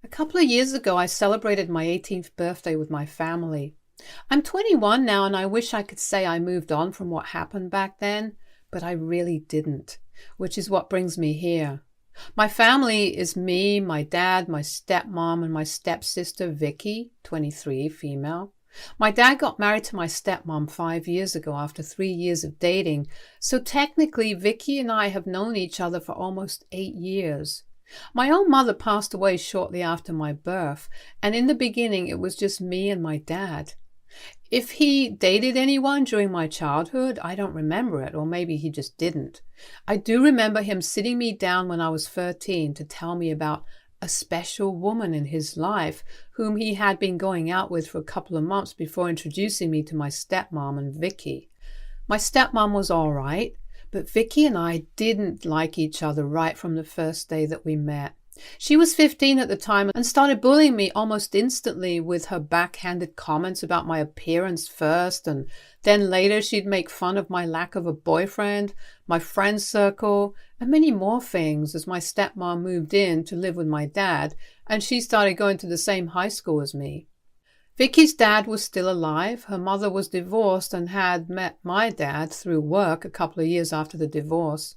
A couple of years ago, I celebrated my 18th birthday with my family. I'm 21 now, and I wish I could say I moved on from what happened back then, but I really didn't, which is what brings me here. My family is me, my dad, my stepmom, and my stepsister, Vicky, 23, female. My dad got married to my stepmom 5 years ago after 3 years of dating, so technically Vicky and I have known each other for almost 8 years. My own mother passed away shortly after my birth, and in the beginning it was just me and my dad. If he dated anyone during my childhood, I don't remember it, or maybe he just didn't. I do remember him sitting me down when I was 13 to tell me about a special woman in his life whom he had been going out with for a couple of months before introducing me to my stepmom and Vicky. My stepmom was all right, but Vicky and I didn't like each other right from the first day that we met. She was 15 at the time and started bullying me almost instantly with her backhanded comments about my appearance first, and then later she'd make fun of my lack of a boyfriend, my friend circle, and many more things as my stepmom moved in to live with my dad, and she started going to the same high school as me. Vicky's dad was still alive. Her mother was divorced and had met my dad through work a couple of years after the divorce.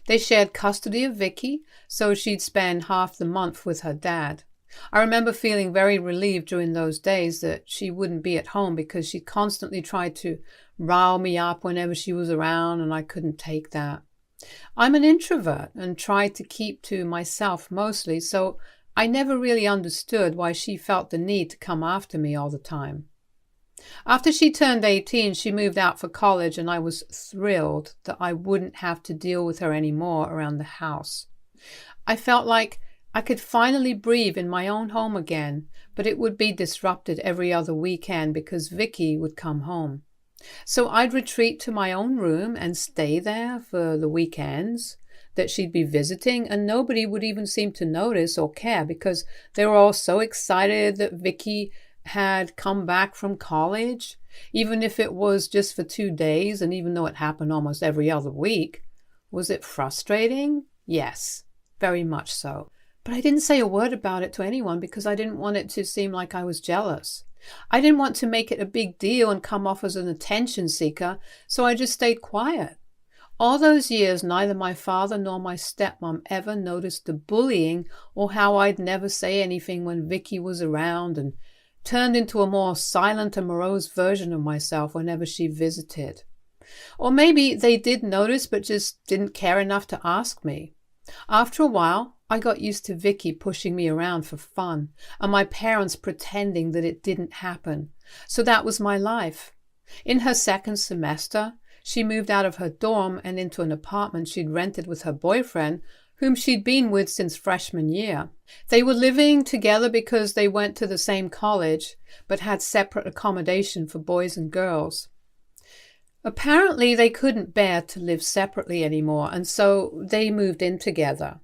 They shared custody of Vicky, so she'd spend half the month with her dad. I remember feeling very relieved during those days that she wouldn't be at home because she constantly tried to rile me up whenever she was around, and I couldn't take that. I'm an introvert and tried to keep to myself mostly, so I never really understood why she felt the need to come after me all the time. After she turned 18, she moved out for college, and I was thrilled that I wouldn't have to deal with her anymore around the house. I felt like I could finally breathe in my own home again, but it would be disrupted every other weekend because Vicky would come home. So I'd retreat to my own room and stay there for the weekends that she'd be visiting, and nobody would even seem to notice or care because they were all so excited that Vicky had come back from college, even if it was just for 2 days, and even though it happened almost every other week. Was it frustrating? Yes, very much so. But I didn't say a word about it to anyone because I didn't want it to seem like I was jealous. I didn't want to make it a big deal and come off as an attention seeker, so I just stayed quiet. All those years, neither my father nor my stepmom ever noticed the bullying or how I'd never say anything when Vicky was around, and turned into a more silent and morose version of myself whenever she visited. Or maybe they did notice but just didn't care enough to ask me. After a while, I got used to Vicky pushing me around for fun and my parents pretending that it didn't happen. So that was my life. In her second semester, she moved out of her dorm and into an apartment she'd rented with her boyfriend, whom she'd been with since freshman year. They were living together because they went to the same college, but had separate accommodation for boys and girls. Apparently, they couldn't bear to live separately anymore, and so they moved in together.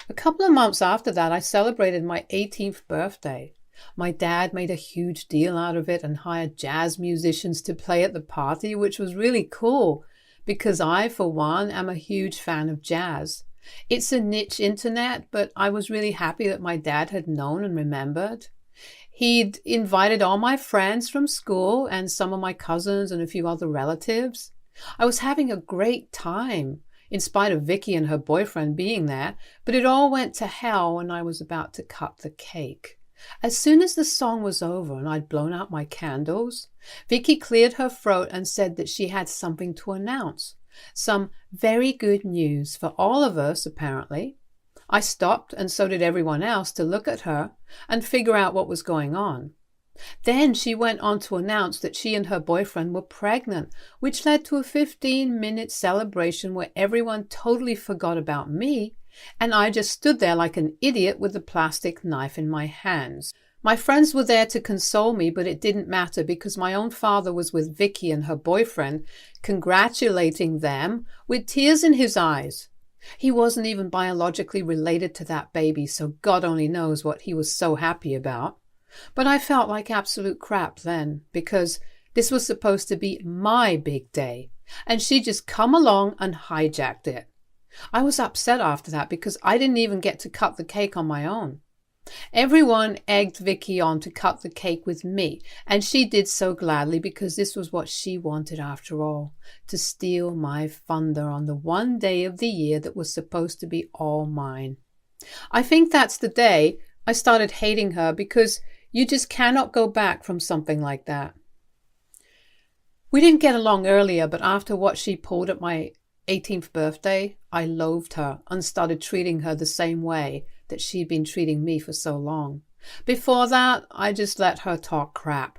A couple of months after that, I celebrated my 18th birthday. My dad made a huge deal out of it and hired jazz musicians to play at the party, which was really cool because I, for one, am a huge fan of jazz. It's a niche internet, but I was really happy that my dad had known and remembered. He'd invited all my friends from school and some of my cousins and a few other relatives. I was having a great time, in spite of Vicky and her boyfriend being there, but it all went to hell when I was about to cut the cake. As soon as the song was over and I'd blown out my candles, Vicky cleared her throat and said that she had something to announce. Some very good news for all of us, apparently. I stopped, and so did everyone else, to look at her and figure out what was going on. Then she went on to announce that she and her boyfriend were pregnant, which led to a 15-minute celebration where everyone totally forgot about me, and I just stood there like an idiot with the plastic knife in my hands. My friends were there to console me, but it didn't matter because my own father was with Vicky and her boyfriend, congratulating them with tears in his eyes. He wasn't even biologically related to that baby, so God only knows what he was so happy about. But I felt like absolute crap then, because this was supposed to be my big day, and she just come along and hijacked it. I was upset after that because I didn't even get to cut the cake on my own. Everyone egged Vicky on to cut the cake with me, and she did so gladly because this was what she wanted after all, to steal my thunder on the one day of the year that was supposed to be all mine. I think that's the day I started hating her because you just cannot go back from something like that. We didn't get along earlier, but after what she pulled at my 18th birthday, I loathed her and started treating her the same way that she'd been treating me for so long. Before that, I just let her talk crap.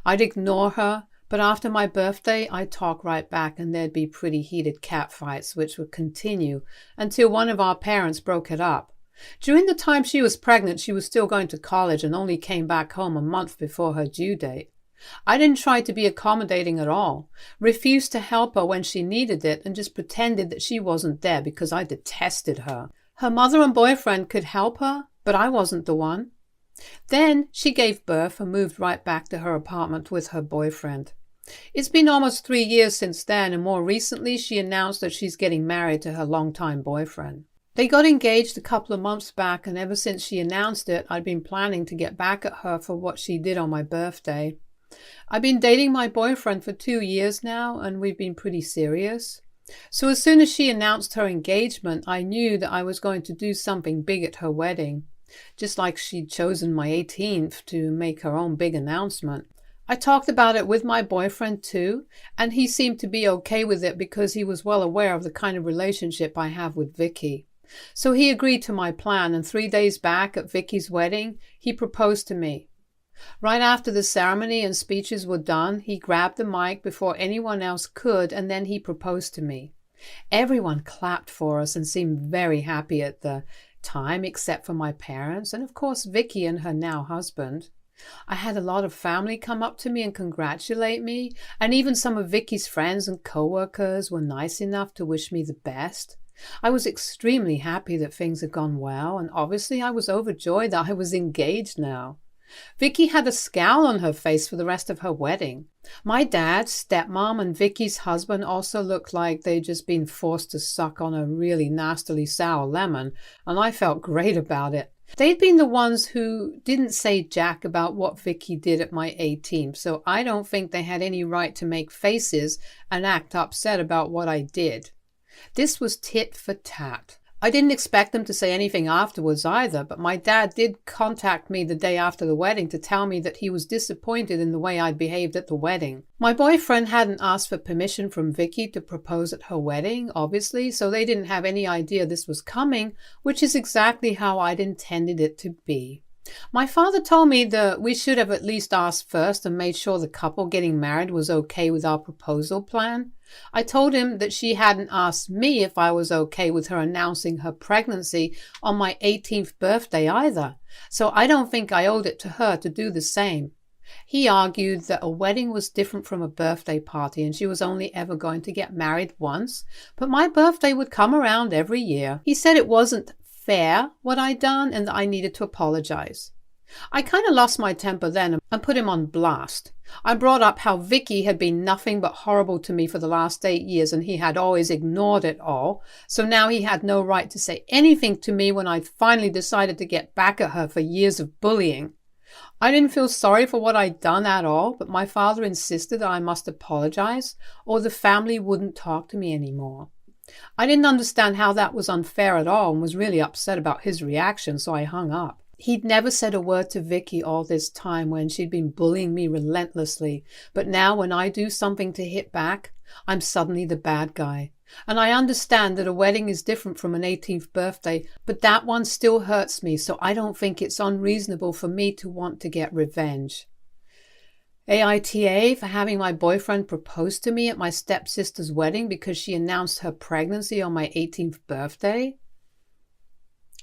I'd ignore her, but after my birthday, I'd talk right back and there'd be pretty heated catfights which would continue until one of our parents broke it up. During the time she was pregnant, she was still going to college and only came back home a month before her due date. I didn't try to be accommodating at all, refused to help her when she needed it, and just pretended that she wasn't there because I detested her. Her mother and boyfriend could help her, but I wasn't the one. Then she gave birth and moved right back to her apartment with her boyfriend. It's been almost 3 years since then, and more recently she announced that she's getting married to her longtime boyfriend. They got engaged a couple of months back, and ever since she announced it, I'd been planning to get back at her for what she did on my birthday. I've been dating my boyfriend for 2 years now, and we've been pretty serious. So as soon as she announced her engagement, I knew that I was going to do something big at her wedding, just like she'd chosen my 18th to make her own big announcement. I talked about it with my boyfriend too, and he seemed to be okay with it because he was well aware of the kind of relationship I have with Vicky. So he agreed to my plan, and 3 days back at Vicky's wedding, he proposed to me. Right after the ceremony and speeches were done, he grabbed the mic before anyone else could, and then he proposed to me. Everyone clapped for us and seemed very happy at the time, except for my parents and, of course, Vicky and her now husband. I had a lot of family come up to me and congratulate me, and even some of Vicky's friends and co-workers were nice enough to wish me the best. I was extremely happy that things had gone well, and obviously I was overjoyed that I was engaged now. Vicky had a scowl on her face for the rest of her wedding. My dad, stepmom, and Vicky's husband also looked like they'd just been forced to suck on a really nastily sour lemon, and I felt great about it. They'd been the ones who didn't say jack about what Vicky did at my 18th, so I don't think they had any right to make faces and act upset about what I did. This was tit for tat. I didn't expect them to say anything afterwards either, but my dad did contact me the day after the wedding to tell me that he was disappointed in the way I'd behaved at the wedding. My boyfriend hadn't asked for permission from Vicky to propose at her wedding, obviously, so they didn't have any idea this was coming, which is exactly how I'd intended it to be. My father told me that we should have at least asked first and made sure the couple getting married was okay with our proposal plan. I told him that she hadn't asked me if I was okay with her announcing her pregnancy on my 18th birthday either, so I don't think I owed it to her to do the same. He argued that a wedding was different from a birthday party and she was only ever going to get married once, but my birthday would come around every year. He said it wasn't fair what I'd done and that I needed to apologize. I kind of lost my temper then and put him on blast. I brought up how Vicky had been nothing but horrible to me for the last 8 years and he had always ignored it all, so now he had no right to say anything to me when I'd finally decided to get back at her for years of bullying. I didn't feel sorry for what I'd done at all, but my father insisted that I must apologize or the family wouldn't talk to me anymore. I didn't understand how that was unfair at all and was really upset about his reaction, so I hung up. He'd never said a word to Vicky all this time when she'd been bullying me relentlessly, but now when I do something to hit back, I'm suddenly the bad guy. And I understand that a wedding is different from an 18th birthday, but that one still hurts me, so I don't think it's unreasonable for me to want to get revenge. AITA for having my boyfriend propose to me at my stepsister's wedding because she announced her pregnancy on my 18th birthday?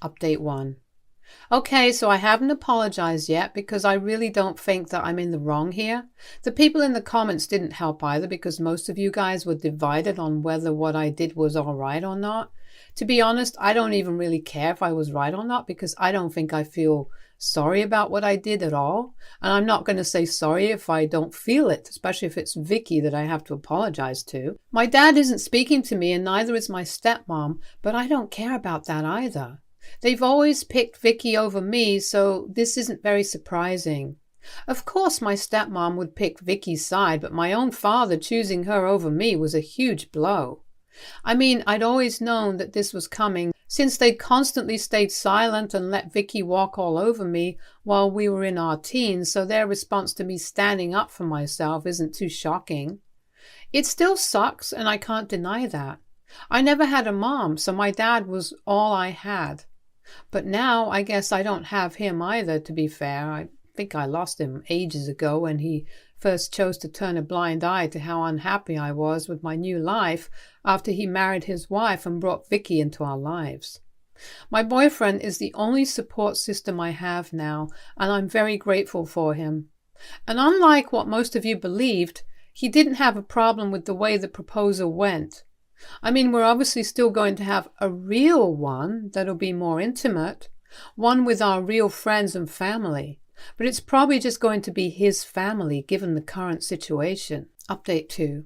Update 1. Okay, so I haven't apologized yet because I really don't think that I'm in the wrong here. The people in the comments didn't help either because most of you guys were divided on whether what I did was all right or not. To be honest, I don't even really care if I was right or not because I don't think I feel sorry about what I did at all. And I'm not going to say sorry if I don't feel it, especially if it's Vicky that I have to apologize to. My dad isn't speaking to me and neither is my stepmom, but I don't care about that either. They've always picked Vicky over me, so this isn't very surprising. Of course my stepmom would pick Vicky's side, but my own father choosing her over me was a huge blow. I mean, I'd always known that this was coming, since they'd constantly stayed silent and let Vicky walk all over me while we were in our teens, so their response to me standing up for myself isn't too shocking. It still sucks, and I can't deny that. I never had a mom, so my dad was all I had. But now I guess I don't have him either, to be fair. I think I lost him ages ago when he first chose to turn a blind eye to how unhappy I was with my new life after he married his wife and brought Vicky into our lives. My boyfriend is the only support system I have now, and I'm very grateful for him. And unlike what most of you believed, he didn't have a problem with the way the proposal went. I mean, we're obviously still going to have a real one that'll be more intimate, one with our real friends and family. But it's probably just going to be his family given the current situation. Update 2.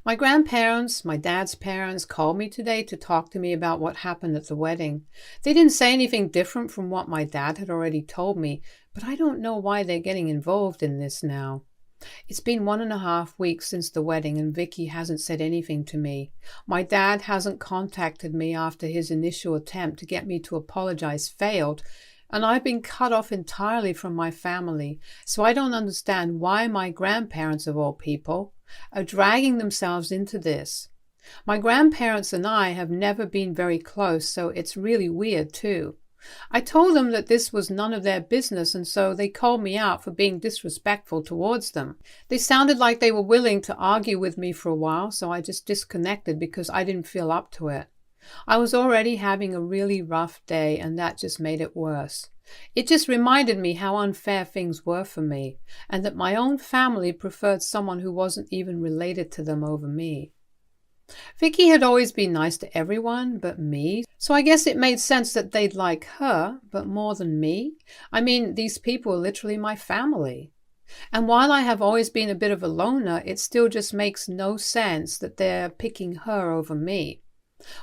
My grandparents, my dad's parents, called me today to talk to me about what happened at the wedding. They didn't say anything different from what my dad had already told me, but I don't know why they're getting involved in this now. It's been 1.5 weeks since the wedding and Vicky hasn't said anything to me. My dad hasn't contacted me after his initial attempt to get me to apologize failed, and I've been cut off entirely from my family, so I don't understand why my grandparents, of all people, are dragging themselves into this. My grandparents and I have never been very close, so it's really weird too. I told them that this was none of their business, and so they called me out for being disrespectful towards them. They sounded like they were willing to argue with me for a while, so I just disconnected because I didn't feel up to it. I was already having a really rough day, and that just made it worse. It just reminded me how unfair things were for me, and that my own family preferred someone who wasn't even related to them over me. Vicky had always been nice to everyone but me, so I guess it made sense that they'd like her, but more than me. I mean, these people are literally my family. And while I have always been a bit of a loner, it still just makes no sense that they're picking her over me.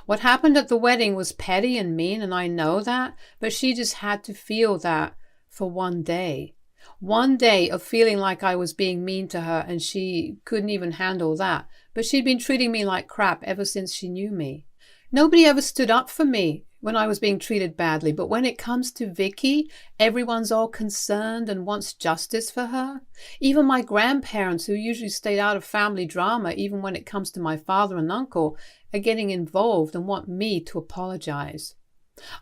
What happened at the wedding was petty and mean, and I know that, but she just had to feel that for one day. One day of feeling like I was being mean to her, and she couldn't even handle that. But she'd been treating me like crap ever since she knew me. Nobody ever stood up for me when I was being treated badly, but when it comes to Vicky, everyone's all concerned and wants justice for her. Even my grandparents, who usually stayed out of family drama, even when it comes to my father and uncle, are getting involved and want me to apologize.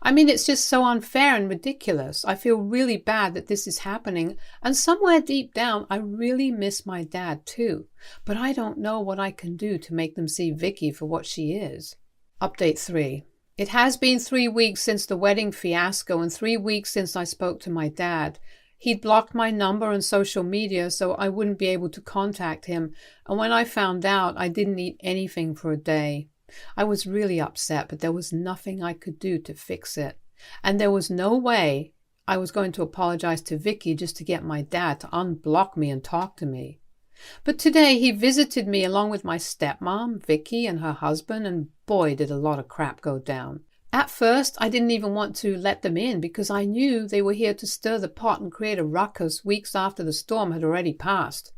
I mean, it's just so unfair and ridiculous. I feel really bad that this is happening, and somewhere deep down, I really miss my dad too. But I don't know what I can do to make them see Vicky for what she is. Update 3. It has been 3 weeks since the wedding fiasco and 3 weeks since I spoke to my dad. He'd blocked my number and social media so I wouldn't be able to contact him, and when I found out, I didn't eat anything for a day. I was really upset, but there was nothing I could do to fix it. And there was no way I was going to apologize to Vicky just to get my dad to unblock me and talk to me. But today he visited me along with my stepmom, Vicky, and her husband, and boy, did a lot of crap go down. At first, I didn't even want to let them in because I knew they were here to stir the pot and create a ruckus weeks after the storm had already passed.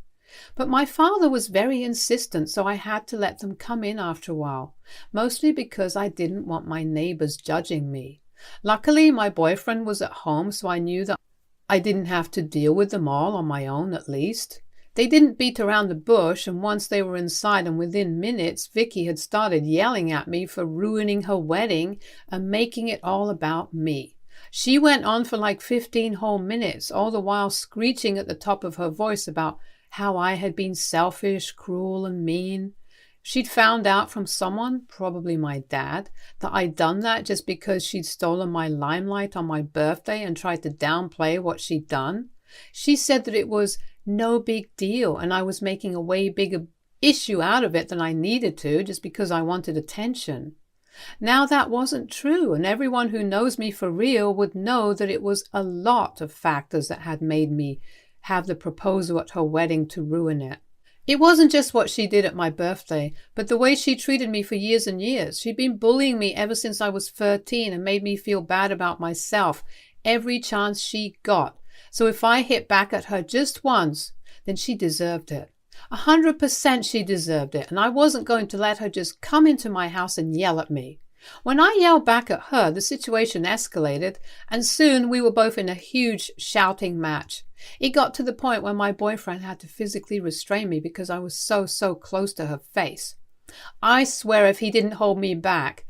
But my father was very insistent, so I had to let them come in after a while, mostly because I didn't want my neighbors judging me. Luckily, my boyfriend was at home, so I knew that I didn't have to deal with them all on my own, at least. They didn't beat around the bush, and once they were inside and within minutes, Vicky had started yelling at me for ruining her wedding and making it all about me. She went on for like 15 whole minutes, all the while screeching at the top of her voice about how I had been selfish, cruel, and mean. She'd found out from someone, probably my dad, that I'd done that just because she'd stolen my limelight on my birthday and tried to downplay what she'd done. She said that it was no big deal and I was making a way bigger issue out of it than I needed to just because I wanted attention. Now that wasn't true, and everyone who knows me for real would know that it was a lot of factors that had made me have the proposal at her wedding to ruin it. It wasn't just what she did at my birthday, but the way she treated me for years and years. She'd been bullying me ever since I was 13 and made me feel bad about myself every chance she got. So if I hit back at her just once, then she deserved it. 100% she deserved it, and I wasn't going to let her just come into my house and yell at me. When I yelled back at her, the situation escalated, and soon we were both in a huge shouting match. It got to the point where my boyfriend had to physically restrain me because I was so close to her face. I swear if he didn't hold me back,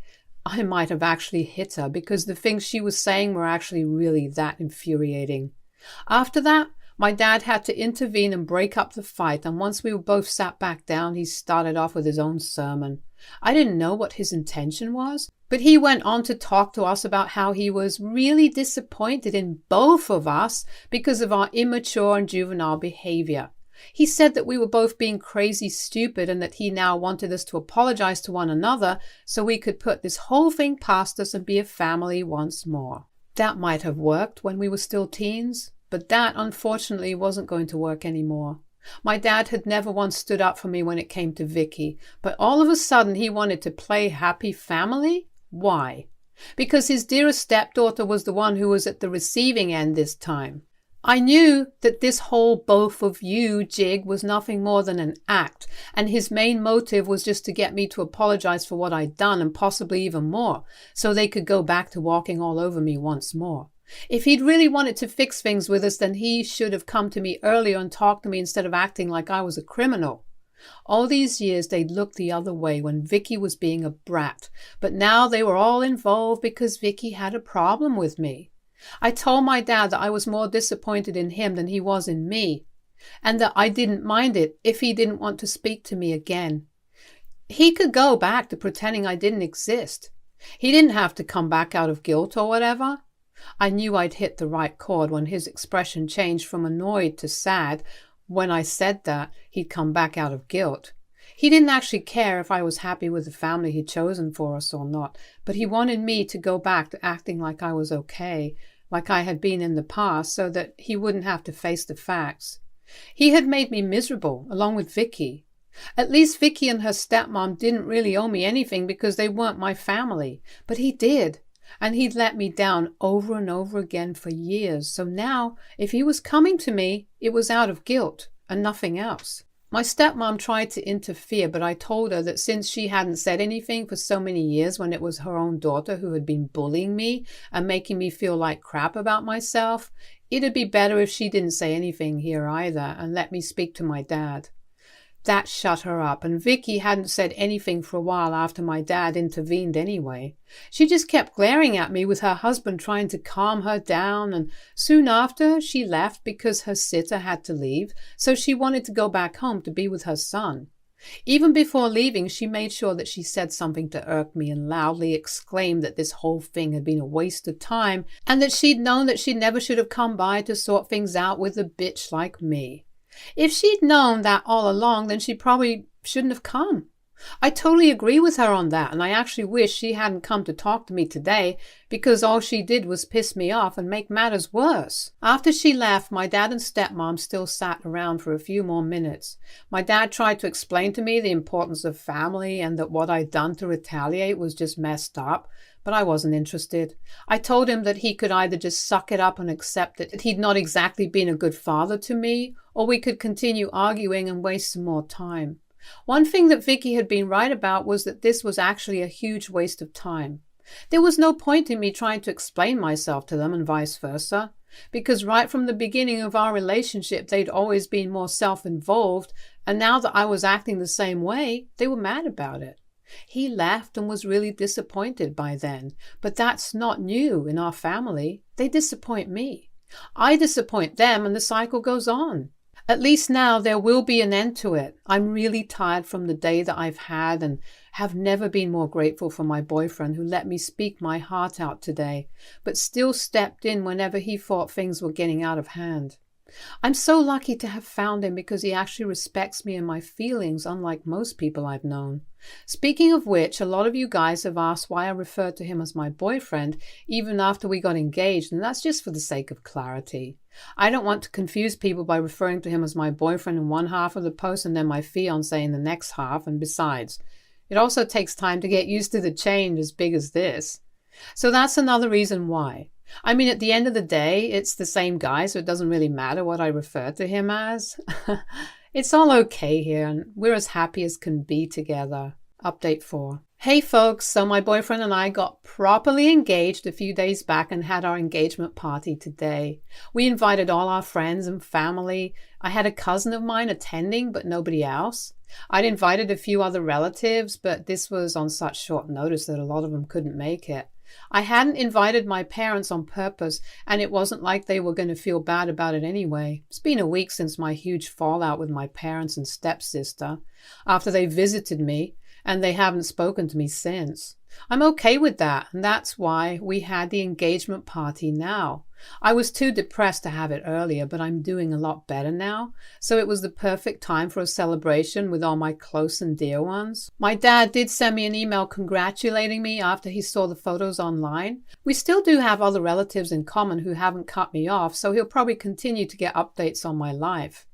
I might have actually hit her because the things she was saying were actually really that infuriating. After that, my dad had to intervene and break up the fight, and once we were both sat back down, he started off with his own sermon. I didn't know what his intention was, but he went on to talk to us about how he was really disappointed in both of us because of our immature and juvenile behavior. He said that we were both being crazy stupid and that he now wanted us to apologize to one another so we could put this whole thing past us and be a family once more. That might have worked when we were still teens, but that unfortunately wasn't going to work anymore. My dad had never once stood up for me when it came to Vicky, but all of a sudden he wanted to play happy family? Why? Because his dearest stepdaughter was the one who was at the receiving end this time. I knew that this whole both of you jig was nothing more than an act, and his main motive was just to get me to apologize for what I'd done and possibly even more, so they could go back to walking all over me once more. If he'd really wanted to fix things with us, then he should have come to me earlier and talked to me instead of acting like I was a criminal. All these years they'd looked the other way when Vicky was being a brat, but now they were all involved because Vicky had a problem with me. I told my dad that I was more disappointed in him than he was in me, and that I didn't mind it if he didn't want to speak to me again. He could go back to pretending I didn't exist. He didn't have to come back out of guilt or whatever. I knew I'd hit the right chord when his expression changed from annoyed to sad. When I said that, he'd come back out of guilt. He didn't actually care if I was happy with the family he'd chosen for us or not, but he wanted me to go back to acting like I was okay, like I had been in the past, so that he wouldn't have to face the facts. He had made me miserable, along with Vicky. At least Vicky and her stepmom didn't really owe me anything because they weren't my family, but he did. And he'd let me down over and over again for years. So now, if he was coming to me, it was out of guilt and nothing else. My stepmom tried to interfere, but I told her that since she hadn't said anything for so many years when it was her own daughter who had been bullying me and making me feel like crap about myself, it'd be better if she didn't say anything here either and let me speak to my dad. That shut her up, and Vicky hadn't said anything for a while after my dad intervened anyway. She just kept glaring at me with her husband trying to calm her down, and soon after she left because her sitter had to leave, so she wanted to go back home to be with her son. Even before leaving, she made sure that she said something to irk me and loudly exclaimed that this whole thing had been a waste of time and that she'd known that she never should have come by to sort things out with a bitch like me. If she'd known that all along, then she probably shouldn't have come. I totally agree with her on that, and I actually wish she hadn't come to talk to me today because all she did was piss me off and make matters worse. After she left, my dad and stepmom still sat around for a few more minutes. My dad tried to explain to me the importance of family and that what I'd done to retaliate was just messed up, but I wasn't interested. I told him that he could either just suck it up and accept that he'd not exactly been a good father to me, or we could continue arguing and waste some more time. One thing that Vicky had been right about was that this was actually a huge waste of time. There was no point in me trying to explain myself to them and vice versa, because right from the beginning of our relationship they'd always been more self-involved, and now that I was acting the same way, they were mad about it. He left and was really disappointed by then, but that's not new in our family. They disappoint me. I disappoint them, and the cycle goes on. At least now there will be an end to it. I'm really tired from the day that I've had and have never been more grateful for my boyfriend who let me speak my heart out today, but still stepped in whenever he thought things were getting out of hand. I'm so lucky to have found him because he actually respects me and my feelings, unlike most people I've known. Speaking of which, a lot of you guys have asked why I referred to him as my boyfriend even after we got engaged, and that's just for the sake of clarity. I don't want to confuse people by referring to him as my boyfriend in one half of the post and then my fiancé in the next half, and besides, it also takes time to get used to the change as big as this. So that's another reason why. I mean, at the end of the day, it's the same guy, so it doesn't really matter what I refer to him as. It's all okay here, and we're as happy as can be together. Update 4. Hey folks, so my boyfriend and I got properly engaged a few days back and had our engagement party today. We invited all our friends and family. I had a cousin of mine attending, but nobody else. I'd invited a few other relatives, but this was on such short notice that a lot of them couldn't make it. I hadn't invited my parents on purpose, and it wasn't like they were going to feel bad about it anyway. It's been a week since my huge fallout with my parents and stepsister, after they visited me, and they haven't spoken to me since. I'm okay with that, and that's why we had the engagement party now. I was too depressed to have it earlier, but I'm doing a lot better now, so it was the perfect time for a celebration with all my close and dear ones. My dad did send me an email congratulating me after he saw the photos online. We still do have other relatives in common who haven't cut me off, so he'll probably continue to get updates on my life.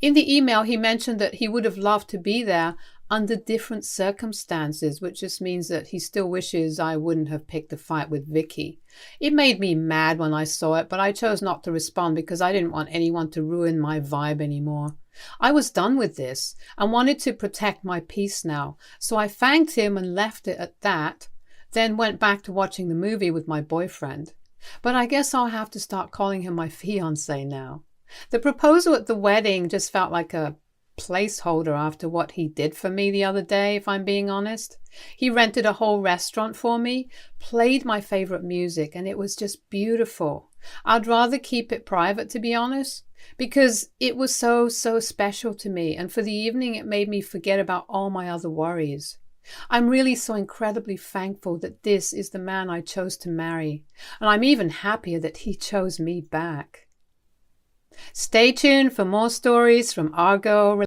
In the email, he mentioned that he would have loved to be there under different circumstances, which just means that he still wishes I wouldn't have picked a fight with Vicky. It made me mad when I saw it, but I chose not to respond because I didn't want anyone to ruin my vibe anymore. I was done with this and wanted to protect my peace now, so I thanked him and left it at that, then went back to watching the movie with my boyfriend. But I guess I'll have to start calling him my fiancé now. The proposal at the wedding just felt like a placeholder after what he did for me the other day, if I'm being honest. He rented a whole restaurant for me, played my favorite music, and it was just beautiful. I'd rather keep it private, to be honest, because it was so special to me, and for the evening it made me forget about all my other worries. I'm really so incredibly thankful that this is the man I chose to marry, and I'm even happier that he chose me back. Stay tuned for more stories from our girl